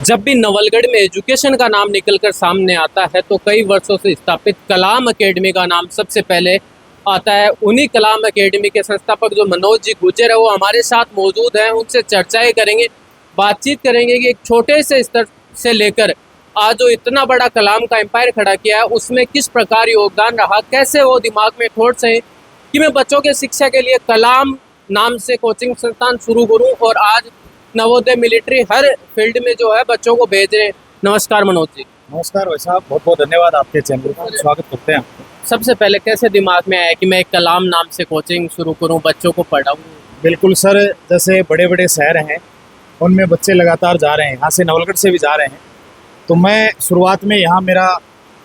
जब भी नवलगढ़ में एजुकेशन का नाम निकलकर सामने आता है तो कई वर्षों से स्थापित कलाम एकेडमी का नाम सबसे पहले आता है। उन्हीं कलाम एकेडमी के संस्थापक जो मनोज जी गुर्जर है वो हमारे साथ मौजूद हैं। उनसे चर्चाएं करेंगे, बातचीत करेंगे कि एक छोटे से स्तर से लेकर आज जो इतना बड़ा कलाम का एम्पायर खड़ा किया है उसमें किस प्रकार योगदान रहा, कैसे वो दिमाग में थॉट्स हैं कि मैं बच्चों के शिक्षा के लिए कलाम नाम से कोचिंग संस्थान शुरू करूं और आज नवोदय मिलिट्री हर फील्ड में जो है बच्चों को भेज रहे हैं। नमस्कार मनोज जी। नमस्कार भाई साहब, बहुत बहुत धन्यवाद, आपके चैनल का स्वागत करते हैं आपको। सबसे पहले कैसे दिमाग में आया कि मैं एक कलाम नाम से कोचिंग शुरू करूं, बच्चों को पढ़ाऊं? बिल्कुल सर, जैसे बड़े बड़े शहर हैं उनमें बच्चे लगातार जा रहे हैं, यहाँ से नवलगढ़ से भी जा रहे हैं। तो मैं शुरुआत में यहाँ मेरा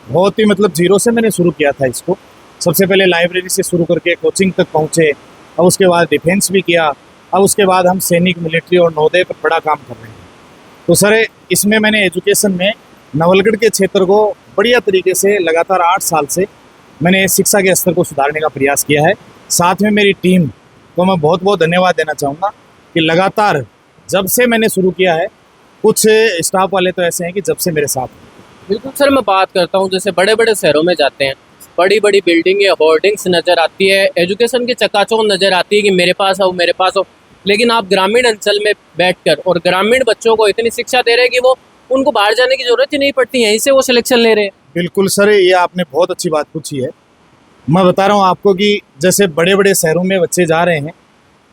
बहुत ही जीरो से मैंने शुरू किया था इसको। सबसे पहले लाइब्रेरी से शुरू करके कोचिंग तक पहुँचे, और उसके बाद डिफेंस भी किया, अब उसके बाद हम सैनिक, मिलिट्री और नवोदय पर बड़ा काम कर रहे हैं। तो सर इसमें मैंने एजुकेशन में नवलगढ़ के क्षेत्र को बढ़िया तरीके से लगातार 8 साल से मैंने शिक्षा के स्तर को सुधारने का प्रयास किया है। साथ में मेरी टीम को मैं बहुत बहुत धन्यवाद देना चाहूँगा कि लगातार जब से मैंने शुरू किया है, कुछ स्टाफ वाले तो ऐसे हैं कि जब से मेरे साथ हैं। बिल्कुल सर, मैं बात करता हूँ जैसे बड़े बड़े शहरों में जाते हैं, बड़ी बड़ी बिल्डिंगें, होर्डिंग्स नज़र आती है, एजुकेशन की चकाचौंध नज़र आती है कि मेरे पास हो मेरे पास हो। लेकिन आप ग्रामीण अंचल में बैठकर और ग्रामीण बच्चों को इतनी शिक्षा दे रहे हैं कि वो उनको बाहर जाने की जरूरत ही नहीं पड़ती, यहीं से वो सिलेक्शन ले रहे हैं। बिल्कुल सर, ये आपने बहुत अच्छी बात पूछी है। मैं बता रहा हूँ आपको कि जैसे बड़े बड़े शहरों में बच्चे जा रहे हैं,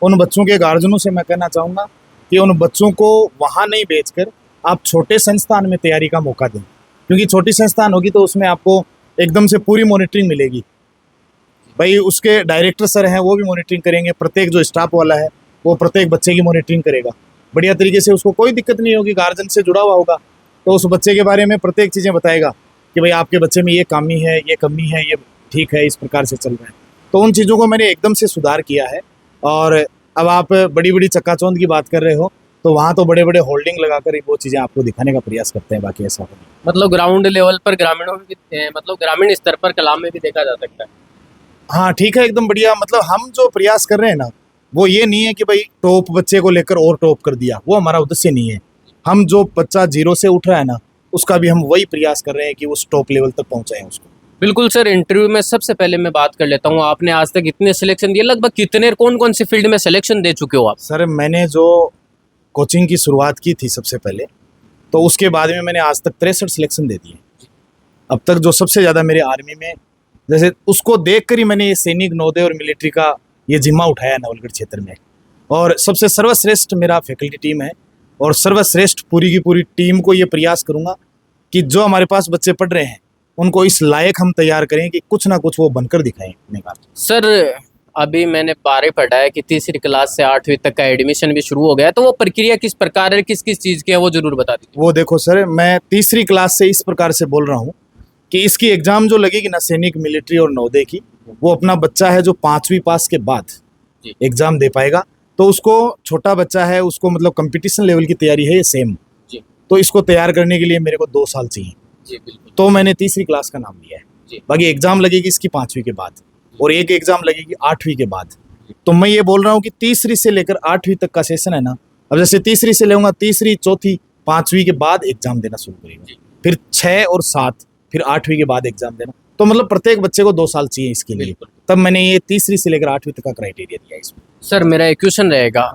उन बच्चों के गार्जियनों से मैं कहना चाहूँगा कि उन बच्चों को वहाँ नहीं भेजकर आप छोटे संस्थान में तैयारी का मौका दें, क्योंकि छोटी संस्थान होगी तो उसमें आपको एकदम से पूरी मॉनिटरिंग मिलेगी। भाई उसके डायरेक्टर सर हैं वो भी मॉनिटरिंग करेंगे, प्रत्येक जो स्टाफ वाला है वो प्रत्येक बच्चे की मॉनिटरिंग करेगा बढ़िया तरीके से, उसको कोई दिक्कत नहीं होगी, गार्जियन से जुड़ा हुआ होगा तो उस बच्चे के बारे में प्रत्येक चीज़ें बताएगा कि भाई आपके बच्चे में ये कमी है, ये कमी है, ये ठीक है, इस प्रकार से चल रहा है। तो उन चीज़ों को मैंने एकदम से सुधार किया है। और अब आप बड़ी बड़ी चक्काचौंध की बात कर रहे हो तो वहाँ तो बड़े बड़े होल्डिंग लगाकर वो चीज़ें आपको दिखाने का प्रयास करते हैं, बाकी ऐसा हो नहीं। मतलब ग्राउंड लेवल पर ग्रामीणों में मतलब ग्रामीण स्तर पर कलाम में भी देखा जा सकता है। हाँ ठीक है, एकदम बढ़िया। हम जो प्रयास कर रहे हैं ना, वो ये नहीं है कि भाई टॉप बच्चे को लेकर और टॉप कर दिया, वो हमारा उद्देश्य नहीं है। हम जो बच्चा जीरो से उठ रहा है ना, उसका भी हम वही प्रयास कर रहे हैं कि उस टॉप लेवल तक पहुंचाएं उसको। बिल्कुल सर, इंटरव्यू में सबसे पहले मैं बात कर लेता हूँ, आपने आज तक इतने सिलेक्शन दिए, लगभग कितने कौन कौन सी फील्ड में सिलेक्शन दे चुके हो आप? सर मैंने जो कोचिंग की शुरुआत की थी सबसे पहले, तो उसके बाद में मैंने आज तक 63 सिलेक्शन दे दिए। अब तक जो सबसे ज़्यादा मेरे आर्मी में, जैसे उसको देख कर ही मैंने ये सैनिक, नवोदय और मिलिट्री का ये जिम्मा उठाया नवलगढ़ क्षेत्र में। और सबसे सर्वश्रेष्ठ मेरा फैकल्टी टीम है, और सर्वश्रेष्ठ पूरी की पूरी टीम को ये प्रयास करूँगा कि जो हमारे पास बच्चे पढ़ रहे हैं उनको इस लायक हम तैयार करें कि कुछ ना कुछ वो बनकर दिखाएं अपने बात। सर अभी मैंने 12 पढ़ा है कि तीसरी क्लास से 8वीं तक का एडमिशन भी शुरू हो गया है, तो वो प्रक्रिया किस प्रकार है, किस किस चीज़ की है, वो जरूर बता दीजिए। वो देखो सर, मैं तीसरी क्लास से इस प्रकार से बोल रहा हूँ कि इसकी एग्ज़ाम जो लगेगी ना सैनिक, मिलिट्री और नवोदय की, वो अपना बच्चा है जो 5वीं पास के बाद एग्ज़ाम दे पाएगा। तो उसको, छोटा बच्चा है, उसको कंपटीशन लेवल की तैयारी है ये सेम, तो इसको तैयार करने के लिए मेरे को 2 साल चाहिए। तो मैंने तीसरी क्लास का नाम लिया है। बाकी एग्ज़ाम लगेगी इसकी 5वीं के बाद, और एक एग्ज़ाम लगेगी 8वीं के बाद। तो मैं ये बोल रहा हूँ कि तीसरी से लेकर 8वीं तक का सेशन है ना, अब जैसे तीसरी से लेऊंगा, तीसरी, चौथी, 5वीं के बाद एग्ज़ाम देना शुरू करेंगे, फिर 6 और 7, फिर 8वीं के बाद एग्ज़ाम देना। तो प्रत्येक बच्चे को 2 साल चाहिए इसके लिए। तब मैंने ये तीसरी से लेकर 8वीं तक का क्राइटेरिया दिया इसमें। सर मेरा एक क्वेश्चन रहेगा,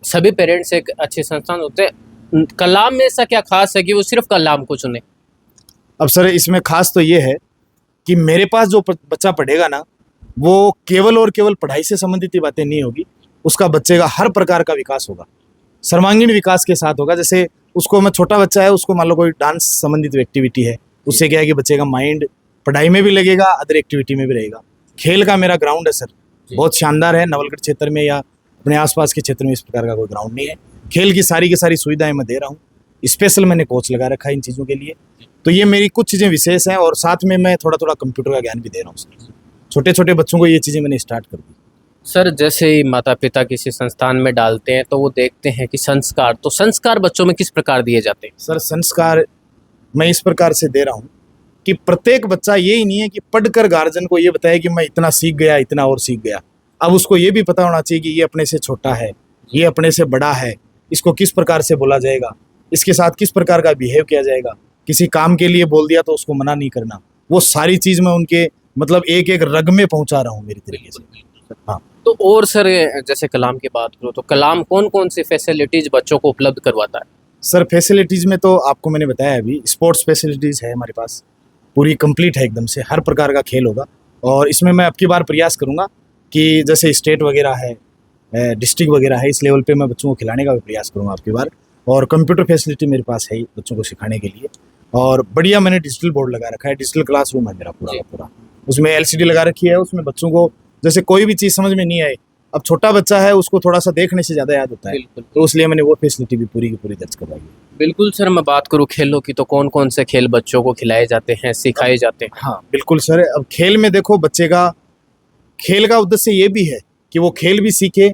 सभी पेरेंट्स एक अच्छे संस्थान होते हैं, कलाम में ऐसा क्या खास है कि वो सिर्फ कलाम को चुने? अब सर इसमें खास तो ये है कि मेरे पास जो बच्चा पढ़ेगा ना, वो केवल और केवल पढ़ाई से संबंधित ही बातें नहीं होगी, उसका बच्चे का हर प्रकार का विकास होगा, सर्वांगीण विकास के साथ होगा। जैसे उसको, मैं छोटा बच्चा है, उसको मान लो कोई डांस संबंधित एक्टिविटी है, उससे क्या है कि बच्चे का माइंड पढ़ाई में भी लगेगा, अदर एक्टिविटी में भी रहेगा। खेल का मेरा ग्राउंड है सर, बहुत शानदार है। नवलगढ़ क्षेत्र में या अपने आसपास के क्षेत्र में इस प्रकार का कोई ग्राउंड नहीं है। खेल की सारी सुविधाएं मैं दे रहा हूँ, स्पेशल मैंने कोच लगा रखा है इन चीज़ों के लिए। तो ये मेरी कुछ चीज़ें विशेष हैं, और साथ में मैं थोड़ा थोड़ा कंप्यूटर का ज्ञान भी दे रहा हूँ। छोटे छोटे बच्चों को ये चीज़ें मैंने स्टार्ट कर दी। सर जैसे ही माता पिता किसी संस्थान में डालते हैं तो वो देखते हैं कि संस्कार, तो संस्कार बच्चों में किस प्रकार दिए जाते हैं? सर संस्कार मैं इस प्रकार से दे रहा हूँ कि प्रत्येक बच्चा यही नहीं है कि पढ़कर गार्जियन को ये बताए कि मैं इतना सीख गया, इतना और सीख गया। अब उसको ये भी पता होना चाहिए कि ये अपने से छोटा है, ये अपने से बड़ा है, इसको किस प्रकार से बोला जाएगा, इसके साथ किस प्रकार का बिहेव किया जाएगा, किसी काम के लिए बोल दिया तो उसको मना नहीं करना, वो सारी चीज़ मैं उनके मतलब एक एक रग में पहुंचा रहा हूँ मेरी तरीके से। हाँ। तो और सर जैसे कलाम की बात करो तो कलाम कौन कौन सी फैसिलिटीज बच्चों को उपलब्ध करवाता है? सर फैसिलिटीज़ में तो आपको मैंने बताया अभी, स्पोर्ट्स फैसिलिटीज़ है हमारे पास, पूरी कंप्लीट है एकदम से, हर प्रकार का खेल होगा। और इसमें मैं अब की बार प्रयास करूँगा कि जैसे स्टेट वगैरह है, डिस्ट्रिक्ट वगैरह है, इस लेवल पे मैं बच्चों को खिलाने का भी प्रयास करूँगा अब की बार। और कंप्यूटर फैसिलिटी मेरे पास है ही बच्चों को सिखाने के लिए। और बढ़िया मैंने डिजिटल बोर्ड लगा रखा है, डिजिटल क्लासरूम है मेरा पूरा जी। का पूरा, उसमें एलसीडी लगा रखी है, उसमें बच्चों को जैसे कोई भी चीज़ समझ में नहीं आए, अब छोटा बच्चा है उसको थोड़ा सा देखने से ज़्यादा याद होता है, बिल्कुल तो इसलिए मैंने वो फैसिलिटी भी पूरी की पूरी दर्ज करवाई है। बिल्कुल सर, मैं बात करूँ खेलों की तो कौन कौन से खेल बच्चों को खिलाए जाते हैं, सिखाए जाते हैं? हाँ बिल्कुल सर, अब खेल में देखो बच्चे का खेल का उद्देश्य ये भी है कि वो खेल भी सीखे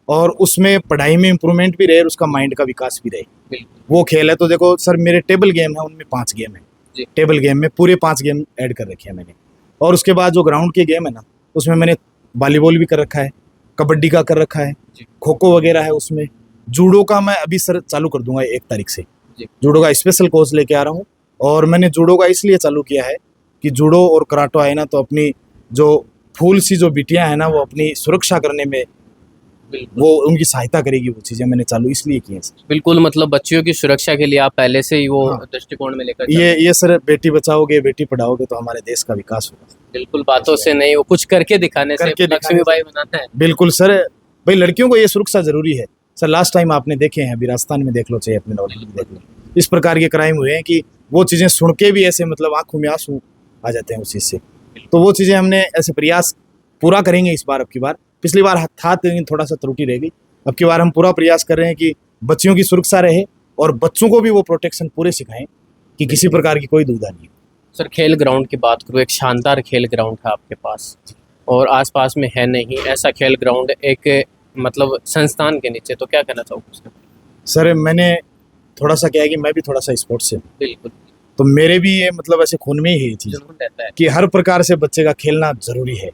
और उसमें पढ़ाई में इम्प्रूवमेंट भी रहे और उसका माइंड का विकास भी रहे, बिल्कुल वो खेल है। तो देखो सर मेरे टेबल गेम है, उनमें 5 गेम है, जी। टेबल गेम में पूरे 5 गेम ऐड कर रखे हैं मैंने। और उसके बाद जो ग्राउंड के गेम है ना, उसमें मैंने वॉलीबॉल भी कर रखा है, कबड्डी का कर रखा है, जी। खो खो वगैरह है उसमें, जूडो का मैं अभी सर चालू कर दूंगा 1 तारीख से, जी। जूडो का स्पेशल कोर्स लेके आ रहा हूँ। और मैंने जूडो का इसलिए चालू किया है कि जूडो और कराटो आए ना, तो अपनी जो फूल सी जो बिटियां हैं ना, वो अपनी सुरक्षा करने में बिल्कुल वो उनकी सहायता करेगी, वो चीज़ें मैंने चालू इसलिए की हैं सर। बिल्कुल, मतलब बच्चियों की सुरक्षा के लिए आप पहले से ही वो हाँ। दृष्टिकोण में लेकर चल रहे हैं। ये सर बेटी बचाओगे बेटी पढ़ाओगे तो हमारे देश का विकास होगा। बिल्कुल, बातों से नहीं, वो कुछ करके दिखाने से करके दिखाने लक्ष्मीबाई बनाना है। बिल्कुल सर, भाई लड़कियों को ये सुरक्षा जरूरी है सर। लास्ट टाइम आपने देखे हैं, अभी राजस्थान में देख लो, चाहे अपने नॉलेज में देख लो, इस प्रकार के क्राइम हुए हैं कि वो चीज़ें सुन के भी ऐसे मतलब आंखों में आंसू आ जाते हैं उस चीज़ से। तो वो चीज़ें हमने ऐसे प्रयास पूरा करेंगे इस बार, अब की बार, पिछली बार था लेकिन थोड़ा सा त्रुटि रह गई, अब की बार हम पूरा प्रयास कर रहे हैं कि बच्चियों की सुरक्षा रहे और बच्चों को भी वो प्रोटेक्शन पूरे सिखाएं कि किसी प्रकार की कोई दुविधा नहीं। सर खेल ग्राउंड की बात करूँ, एक शानदार खेल ग्राउंड है आपके पास और आसपास में है नहीं ऐसा खेल ग्राउंड एक मतलब संस्थान के नीचे, तो क्या कहना चाहोगे उसके? सर मैंने थोड़ा सा क्या है कि मैं भी थोड़ा सा स्पोर्ट्स से, बिल्कुल तो मेरे भी ये मतलब ऐसे खून में ही है ये चीज़ जुनून रहता है। कि हर प्रकार से बच्चे का खेलना जरूरी है।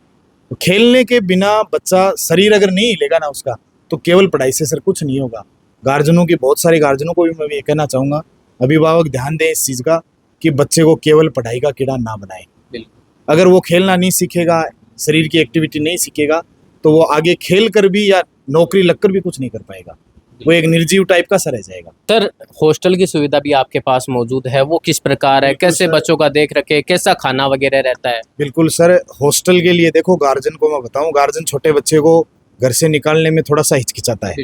तो खेलने के बिना बच्चा शरीर अगर नहीं हिलेगा ना उसका, तो केवल पढ़ाई से सर कुछ नहीं होगा। गार्जियनों की, बहुत सारे गार्जियनों को भी मैं ये कहना चाहूँगा, अभिभावक ध्यान दें इस चीज़ का कि बच्चे को केवल पढ़ाई का कीड़ा ना बनाए। बिल्कुल अगर वो खेलना नहीं सीखेगा, शरीर की एक्टिविटी नहीं सीखेगा, तो वो आगे खेल कर भी या नौकरी लगकर भी कुछ नहीं कर पाएगा, वो एक निर्जीव टाइप का सा रह जाएगा। सर, हॉस्टल की सुविधा भी आपके पास मौजूद है, वो किस प्रकार है, बिल्कुल कैसे सर। बच्चों का देख रखे, कैसा खाना वगैरह रहता है? बिल्कुल सर, हॉस्टल के लिए देखो गार्जियन को मैं बताऊं, गार्जियन छोटे बच्चे को घर से निकालने में थोड़ा सा हिचकिचाता है,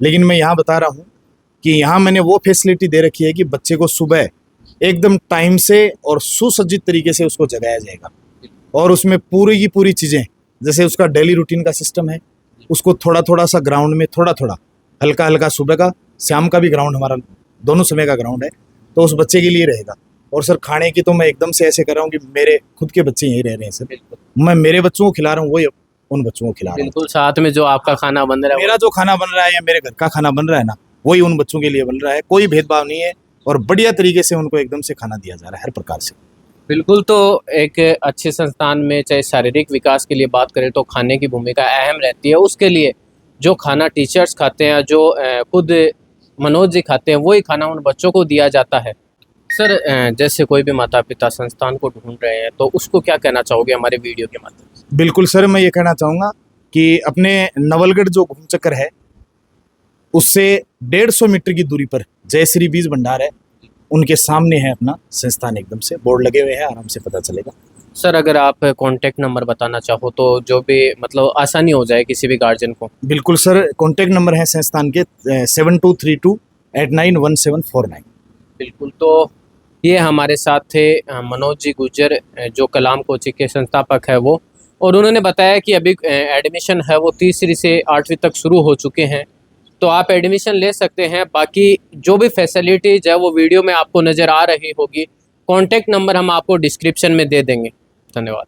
लेकिन मैं यहाँ बता रहा हूँ कि यहाँ मैंने वो फैसिलिटी दे रखी है कि बच्चे को सुबह एकदम टाइम से और सुसज्जित तरीके से उसको जगाया जाएगा और उसमें पूरी की पूरी चीज़ें, जैसे उसका डेली रूटीन का सिस्टम है, उसको थोड़ा थोड़ा सा ग्राउंड में थोड़ा थोड़ा हल्का हल्का, सुबह का शाम का भी ग्राउंड हमारा दोनों समय का ग्राउंड है, तो उस बच्चे के लिए रहेगा। और सर खाने की तो मैं एकदम से ऐसे कर रहा हूँ कि मेरे खुद के बच्चे यहीं रह रहे हैं सर, मैं मेरे बच्चों को खिला रहा हूँ, वही उन बच्चों को खिला रहा हूँ। बिल्कुल, साथ में जो आपका खाना बन रहा है मेरा जो खाना बन रहा है या मेरे घर का खाना बन रहा है ना, वही उन बच्चों के लिए बन रहा है, कोई भेदभाव नहीं है और बढ़िया तरीके से उनको एकदम से खाना दिया जा रहा है हर प्रकार से। बिल्कुल, तो एक अच्छे संस्थान में चाहे शारीरिक विकास के लिए बात करें तो खाने की भूमिका अहम रहती है। उसके लिए जो खाना टीचर्स खाते हैं, जो खुद मनोज जी खाते हैं, वही खाना उन बच्चों को दिया जाता है। सर जैसे कोई भी माता पिता संस्थान को ढूंढ रहे हैं तो उसको क्या कहना चाहोगे हमारे वीडियो के माध्यम से? बिल्कुल सर, मैं ये कहना चाहूँगा कि अपने नवलगढ़ जो घूम चक्कर है उससे 150 मीटर की दूरी पर जयश्री बीज भंडार है, उनके सामने है अपना संस्थान, एकदम से बोर्ड लगे हुए हैं, आराम से पता चलेगा। सर अगर आप कांटेक्ट नंबर बताना चाहो तो जो भी मतलब आसानी हो जाए किसी भी गार्जियन को। बिल्कुल सर, कॉन्टैक्ट नंबर है संस्थान के 7232891749। बिल्कुल, तो ये हमारे साथ थे मनोज जी गुज्जर, जो कलाम कोचिंग के संस्थापक है वो, और उन्होंने बताया कि अभी एडमिशन है वो 3री से 8वीं तक शुरू हो चुके हैं, तो आप एडमिशन ले सकते हैं। बाकी जो भी फैसिलिटीज़ है वो वीडियो में आपको नज़र आ रही होगी, कॉन्टैक्ट नंबर हम आपको डिस्क्रिप्शन में दे देंगे। धन्यवाद।